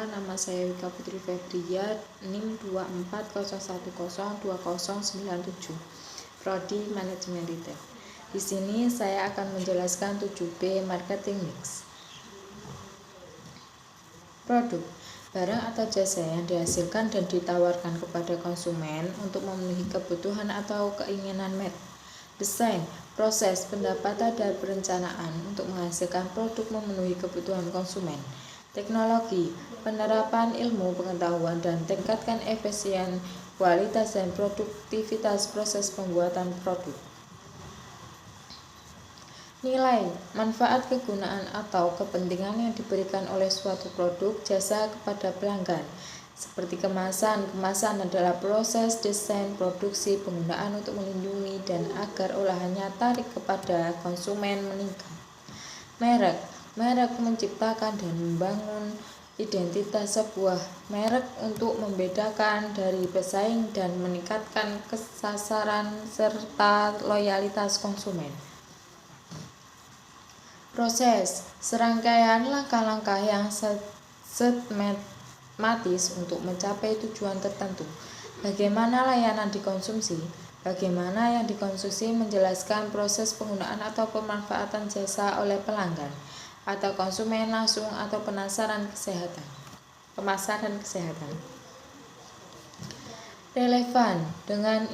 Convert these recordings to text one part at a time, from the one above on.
perkenalkan, nama saya Wika Putri Febria, NIM 240102097, Prodi Manajemen Retail. Di sini saya akan menjelaskan 7B Marketing Mix. Produk, barang atau jasa yang dihasilkan dan ditawarkan kepada konsumen untuk memenuhi kebutuhan atau keinginan met. Desain, proses, pendapatan dan perencanaan untuk menghasilkan produk memenuhi kebutuhan konsumen. Teknologi, penerapan ilmu pengetahuan dan tingkatkan efisien, kualitas dan produktivitas proses pembuatan produk. Nilai, manfaat, kegunaan atau kepentingan yang diberikan oleh suatu produk jasa kepada pelanggan. Seperti kemasan adalah proses desain, produksi, penggunaan untuk melindungi dan agar olahannya tarik kepada konsumen meningkat. Merek menciptakan dan membangun identitas sebuah merek untuk membedakan dari pesaing dan meningkatkan kesasaran serta loyalitas konsumen. Proses, serangkaian langkah-langkah yang sistematis untuk mencapai tujuan tertentu. Bagaimana layanan dikonsumsi? Bagaimana yang dikonsumsi menjelaskan proses penggunaan atau pemanfaatan jasa oleh pelanggan atau konsumen langsung atau pemasaran kesehatan. Relevan dengan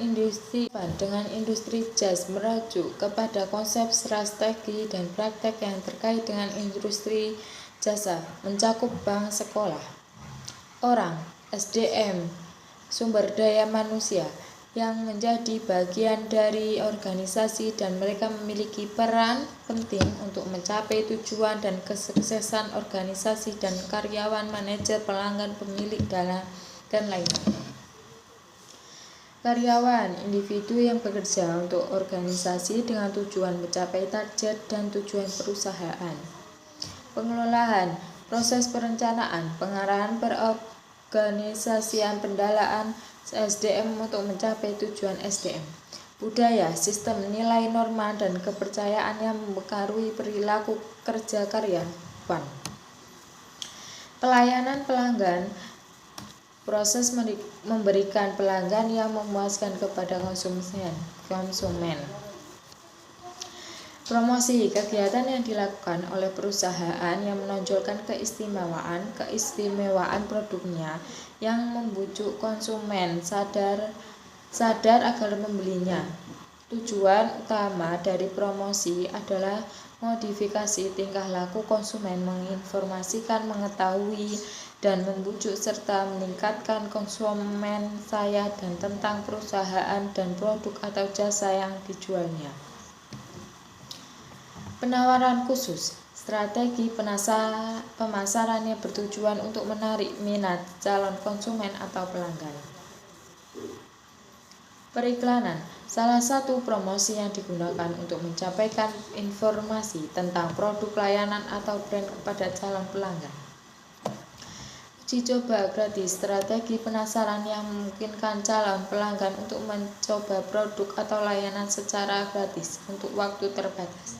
industri jas merujuk kepada konsep strategi dan praktek yang terkait dengan industri jasa, mencakup bank, sekolah, orang, SDM, sumber daya manusia, yang menjadi bagian dari organisasi dan mereka memiliki peran penting untuk mencapai tujuan dan kesuksesan organisasi dan karyawan, manajer, pelanggan, pemilik, dan lainnya. Karyawan, individu yang bekerja untuk organisasi dengan tujuan mencapai target dan tujuan perusahaan. Pengelolaan, proses perencanaan, pengarahan, perorganisasian, pendanaan SDM untuk mencapai tujuan SDM. Budaya, sistem nilai, norma, dan kepercayaan yang mempengaruhi perilaku kerja karyawan. Pelayanan pelanggan, proses memberikan pelanggan yang memuaskan kepada konsumen. Promosi, kegiatan yang dilakukan oleh perusahaan yang menonjolkan keistimewaan produknya yang membujuk konsumen sadar agar membelinya. Tujuan utama dari promosi adalah modifikasi tingkah laku konsumen, menginformasikan, mengetahui, dan membujuk serta meningkatkan konsumen saya dan tentang perusahaan dan produk atau jasa yang dijualnya. Penawaran khusus, strategi pemasaran yang bertujuan untuk menarik minat calon konsumen atau pelanggan. Periklanan, salah satu promosi yang digunakan untuk mencapaikan informasi tentang produk, layanan, atau brand kepada calon pelanggan. Uji coba gratis, strategi penasaran yang memungkinkan calon pelanggan untuk mencoba produk atau layanan secara gratis untuk waktu terbatas.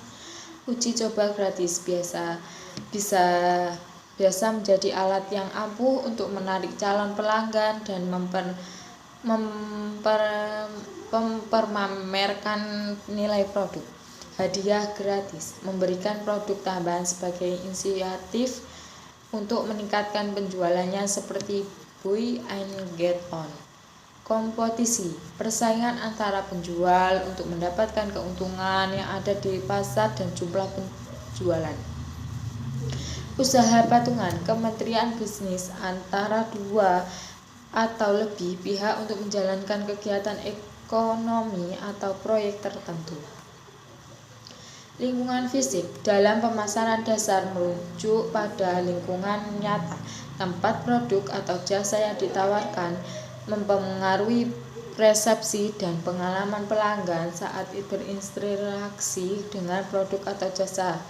Uji coba gratis biasa menjadi alat yang ampuh untuk menarik calon pelanggan dan mempermamerkan nilai produk. Hadiah gratis, memberikan produk tambahan sebagai inisiatif untuk meningkatkan penjualannya seperti buy and get on. Kompetisi, persaingan antara penjual untuk mendapatkan keuntungan yang ada di pasar dan jumlah penjualan. Usaha patungan, kementerian bisnis antara dua atau lebih pihak untuk menjalankan kegiatan ekonomi atau proyek tertentu. Lingkungan fisik, dalam pemasaran dasar merujuk pada lingkungan nyata, tempat produk atau jasa yang ditawarkan, mempengaruhi persepsi dan pengalaman pelanggan saat berinteraksi dengan produk atau jasa.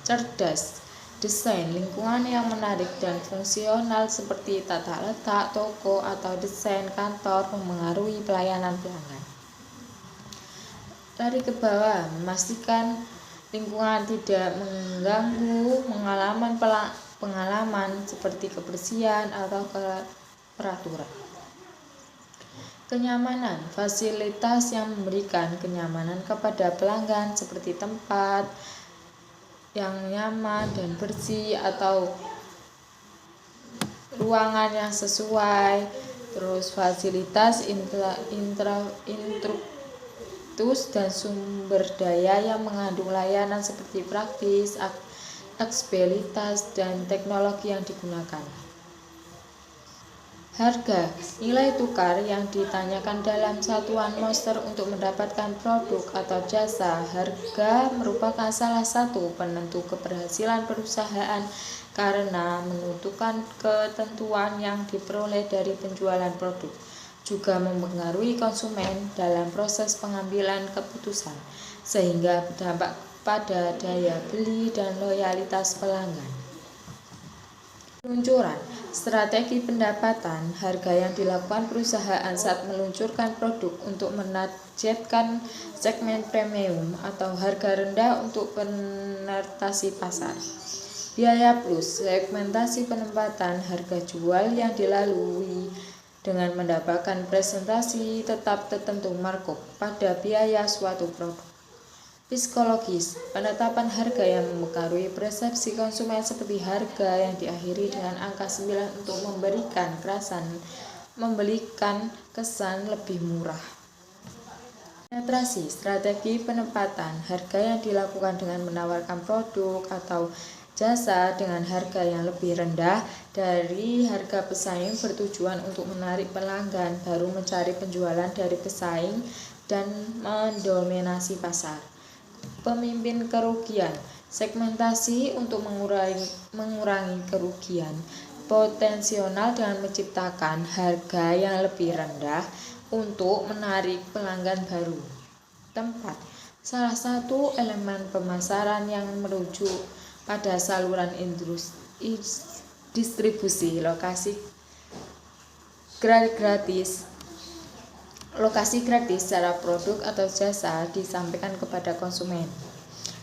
Cerdas, desain lingkungan yang menarik dan fungsional seperti tata letak toko atau desain kantor mempengaruhi pelayanan pelanggan. Lari ke bawah, memastikan lingkungan tidak mengganggu pengalaman pengalaman seperti kebersihan atau peraturan. Kenyamanan, fasilitas yang memberikan kenyamanan kepada pelanggan seperti tempat yang nyaman dan bersih atau ruangan yang sesuai, terus fasilitas infrastruktur dan sumber daya yang mengandung layanan seperti praktis, aksesibilitas, dan teknologi yang digunakan. Harga, nilai tukar yang ditanyakan dalam satuan monster untuk mendapatkan produk atau jasa. Harga merupakan salah satu penentu keberhasilan perusahaan karena menentukan ketentuan yang diperoleh dari penjualan produk. Juga mempengaruhi konsumen dalam proses pengambilan keputusan, sehingga berdampak pada daya beli dan loyalitas pelanggan. Peluncuran, strategi pendapatan, harga yang dilakukan perusahaan saat meluncurkan produk untuk menargetkan segmen premium atau harga rendah untuk penetrasi pasar. Biaya plus, segmentasi penempatan harga jual yang dilalui dengan mendapatkan presentasi tetap tertentu markup pada biaya suatu produk. Psikologis, penetapan harga yang mempengaruhi persepsi konsumen seperti harga yang diakhiri dengan angka 9 untuk memberikan kesan lebih murah. Penetrasi, strategi penempatan harga yang dilakukan dengan menawarkan produk atau jasa dengan harga yang lebih rendah dari harga pesaing bertujuan untuk menarik pelanggan baru, mencari penjualan dari pesaing, dan mendominasi pasar. Pemimpin kerugian, segmentasi untuk mengurangi kerugian potensial dengan menciptakan harga yang lebih rendah untuk menarik pelanggan baru. Tempat, salah satu elemen pemasaran yang merujuk pada saluran distribusi. Lokasi gratis secara produk atau jasa disampaikan kepada konsumen.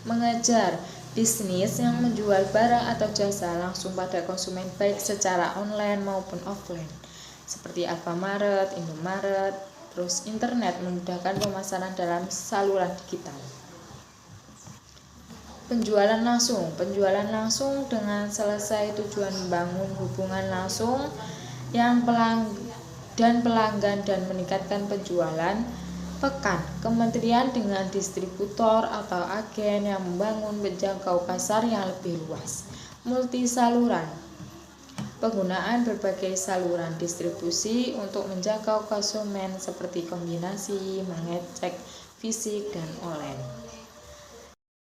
Mengejar bisnis yang menjual barang atau jasa langsung pada konsumen baik secara online maupun offline, seperti Alfamart, Indomaret, terus internet memudahkan pemasaran dalam saluran digital. Penjualan langsung dengan selesai tujuan membangun hubungan langsung yang pelanggan dan meningkatkan penjualan. Pekan, kementerian dengan distributor atau agen yang membangun menjangkau pasar yang lebih luas. Multi saluran, penggunaan berbagai saluran distribusi untuk menjangkau konsumen seperti kombinasi mengecek fisik dan online.